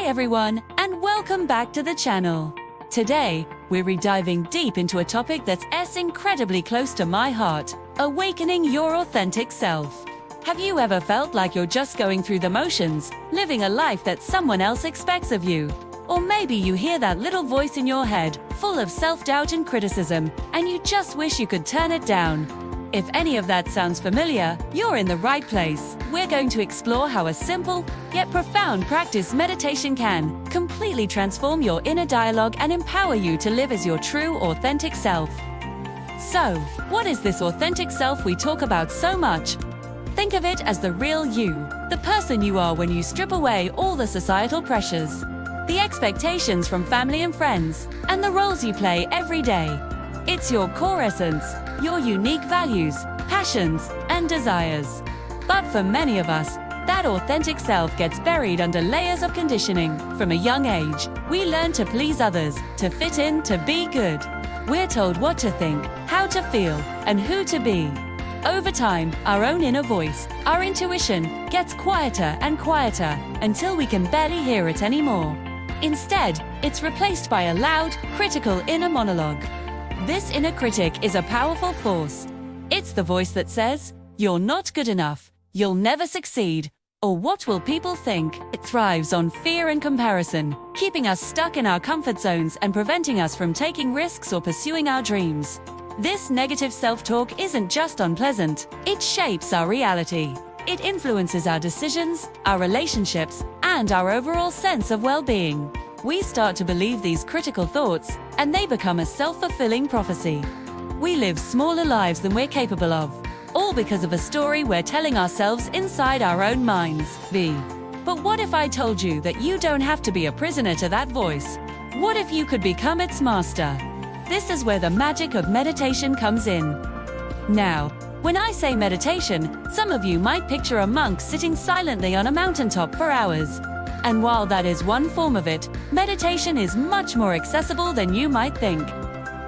Hi everyone, and welcome back to the channel. Today, we're rediving deep into a topic that's incredibly close to my heart: awakening your authentic self. Have you ever felt like you're just going through the motions, living a life that someone else expects of you? Or maybe you hear that little voice in your head, full of self-doubt and criticism, and you just wish you could turn it down. If any of that sounds familiar, you're in the right place. We're going to explore how a simple, yet profound practice, meditation, can completely transform your inner dialogue and empower you to live as your true, authentic self. So, what is this authentic self we talk about so much? Think of it as the real you, the person you are when you strip away all the societal pressures, the expectations from family and friends, and the roles you play every day. It's your core essence, your unique values, passions, and desires. But for many of us, that authentic self gets buried under layers of conditioning. From a young age, we learn to please others, to fit in, to be good. We're told what to think, how to feel, and who to be. Over time, our own inner voice, our intuition, gets quieter and quieter until we can barely hear it anymore. Instead, it's replaced by a loud, critical inner monologue. This inner critic is a powerful force. It's the voice that says, "You're not good enough, you'll never succeed," or "What will people think?" It thrives on fear and comparison, keeping us stuck in our comfort zones and preventing us from taking risks or pursuing our dreams. This negative self-talk isn't just unpleasant, it shapes our reality. It influences our decisions, our relationships, and our overall sense of well-being. We start to believe these critical thoughts, and they become a self-fulfilling prophecy. We live smaller lives than we're capable of, all because of a story we're telling ourselves inside our own minds. But what if I told you that you don't have to be a prisoner to that voice? What if you could become its master? This is where the magic of meditation comes in. Now, when I say meditation, some of you might picture a monk sitting silently on a mountaintop for hours. And while that is one form of it, meditation is much more accessible than you might think.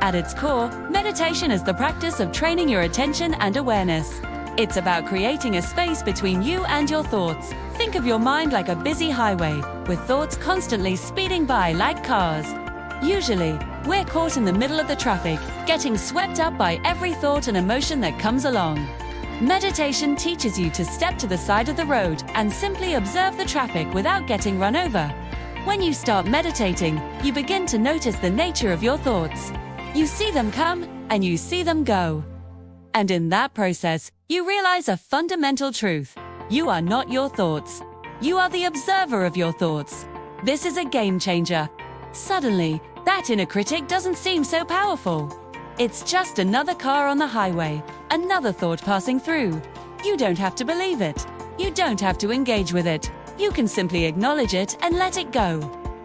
At its core, meditation is the practice of training your attention and awareness. It's about creating a space between you and your thoughts. Think of your mind like a busy highway, with thoughts constantly speeding by like cars. Usually, we're caught in the middle of the traffic, getting swept up by every thought and emotion that comes along. Meditation teaches you to step to the side of the road and simply observe the traffic without getting run over. When you start meditating, you begin to notice the nature of your thoughts. You see them come and you see them go. And in that process, you realize a fundamental truth. You are not your thoughts. You are the observer of your thoughts. This is a game changer. Suddenly, that inner critic doesn't seem so powerful. It's just another car on the highway, another thought passing through. You don't have to believe it. You don't have to engage with it. You can simply acknowledge it and let it go.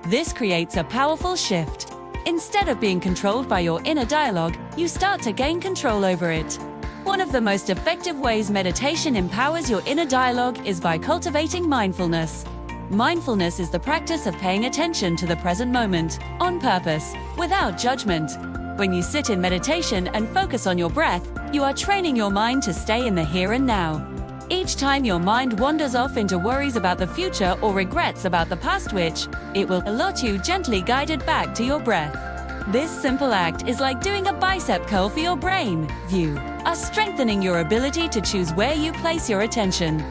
This creates a powerful shift. Instead of being controlled by your inner dialogue, you start to gain control over it. One of the most effective ways meditation empowers your inner dialogue is by cultivating mindfulness. Mindfulness is the practice of paying attention to the present moment, on purpose, without judgment. When you sit in meditation and focus on your breath, you are training your mind to stay in the here and now. Each time your mind wanders off into worries about the future or regrets about the past, it will let you gently guide it back to your breath. This simple act is like doing a bicep curl for your brain. You are strengthening your ability to choose where you place your attention.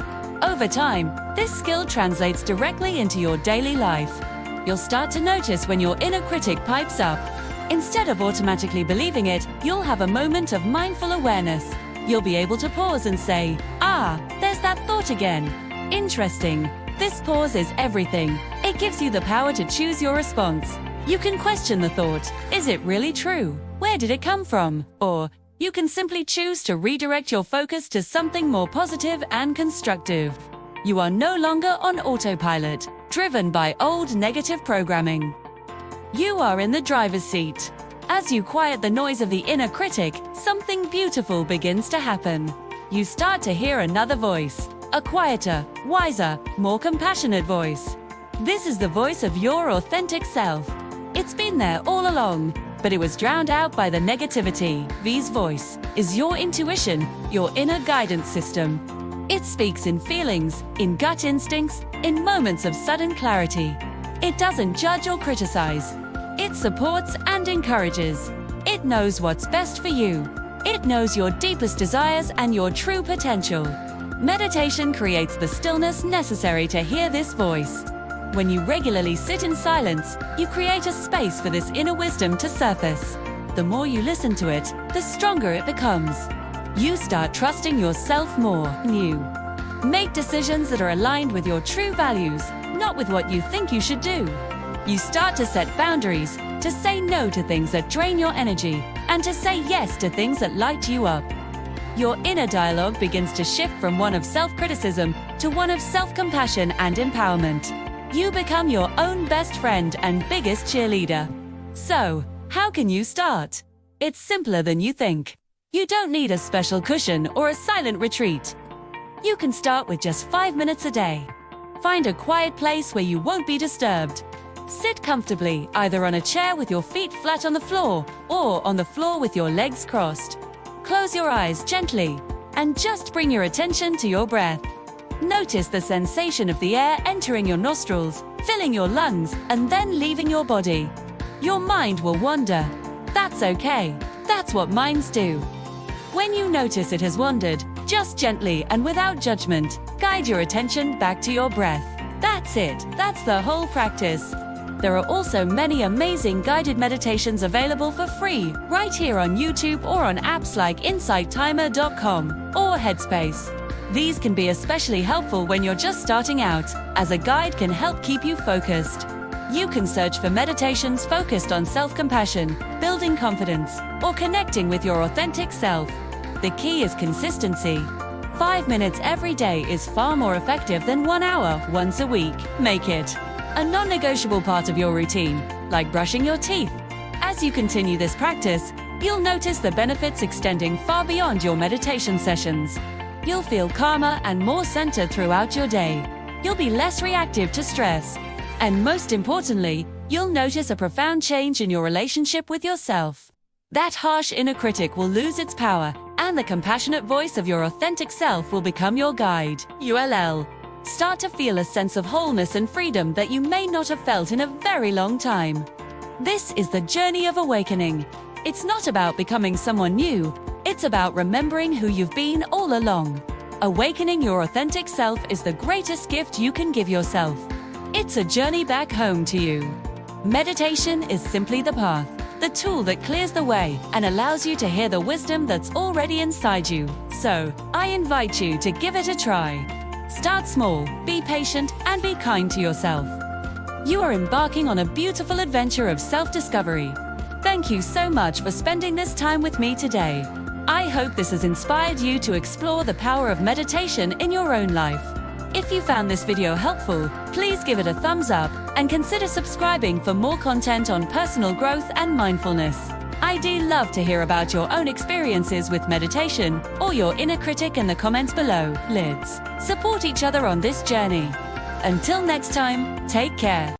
Over time, this skill translates directly into your daily life. You'll start to notice when your inner critic pipes up. Instead of automatically believing it, you'll have a moment of mindful awareness. You'll be able to pause and say, there's that thought again. Interesting. This pause is everything. It gives you the power to choose your response. You can question the thought. Is it really true? Where did it come from? Or you can simply choose to redirect your focus to something more positive and constructive. You are no longer on autopilot, driven by old negative programming. You are in the driver's seat. As you quiet the noise of the inner critic, something beautiful begins to happen. You start to hear another voice, a quieter, wiser, more compassionate voice. This is the voice of your authentic self. It's been there all along, but it was drowned out by the negativity. This voice is your intuition, your inner guidance system. It speaks in feelings, in gut instincts, in moments of sudden clarity. It doesn't judge or criticize. It supports and encourages. It knows what's best for you. It knows your deepest desires and your true potential. Meditation creates the stillness necessary to hear this voice. When you regularly sit in silence, you create a space for this inner wisdom to surface. The more you listen to it, the stronger it becomes. You start trusting yourself more. Make decisions that are aligned with your true values, not with what you think you should do. You start to set boundaries, to say no to things that drain your energy, and to say yes to things that light you up. Your inner dialogue begins to shift from one of self-criticism to one of self-compassion and empowerment. You become your own best friend and biggest cheerleader. So, how can you start? It's simpler than you think. You don't need a special cushion or a silent retreat. You can start with just 5 minutes a day. Find a quiet place where you won't be disturbed. Sit comfortably, either on a chair with your feet flat on the floor or on the floor with your legs crossed. Close your eyes gently and just bring your attention to your breath. Notice the sensation of the air entering your nostrils, filling your lungs, and then leaving your body. Your mind will wander. That's okay. That's what minds do. When you notice it has wandered, just gently and without judgment, guide your attention back to your breath. That's it. That's the whole practice. There are also many amazing guided meditations available for free right here on YouTube or on apps like insighttimer.com or Headspace. These can be especially helpful when you're just starting out, as a guide can help keep you focused. You can search for meditations focused on self-compassion, building confidence, or connecting with your authentic self. The key is consistency. 5 minutes every day is far more effective than 1 hour once a week. Make it a non-negotiable part of your routine, like brushing your teeth. As you continue this practice, you'll notice the benefits extending far beyond your meditation sessions. You'll feel calmer and more centered throughout your day. You'll be less reactive to stress. And most importantly, you'll notice a profound change in your relationship with yourself. That harsh inner critic will lose its power, and the compassionate voice of your authentic self will become your guide. Start to feel a sense of wholeness and freedom that you may not have felt in a very long time. This is the journey of awakening. It's not about becoming someone new. It's about remembering who you've been all along. Awakening your authentic self is the greatest gift you can give yourself. It's a journey back home to you. Meditation is simply the path, the tool that clears the way and allows you to hear the wisdom that's already inside you. So, I invite you to give it a try. Start small, be patient, and be kind to yourself. You are embarking on a beautiful adventure of self-discovery. Thank you so much for spending this time with me today. I hope this has inspired you to explore the power of meditation in your own life. If you found this video helpful, please give it a thumbs up and consider subscribing for more content on personal growth and mindfulness. I do love to hear about your own experiences with meditation or your inner critic in the comments below. Let's support each other on this journey. Until next time, take care.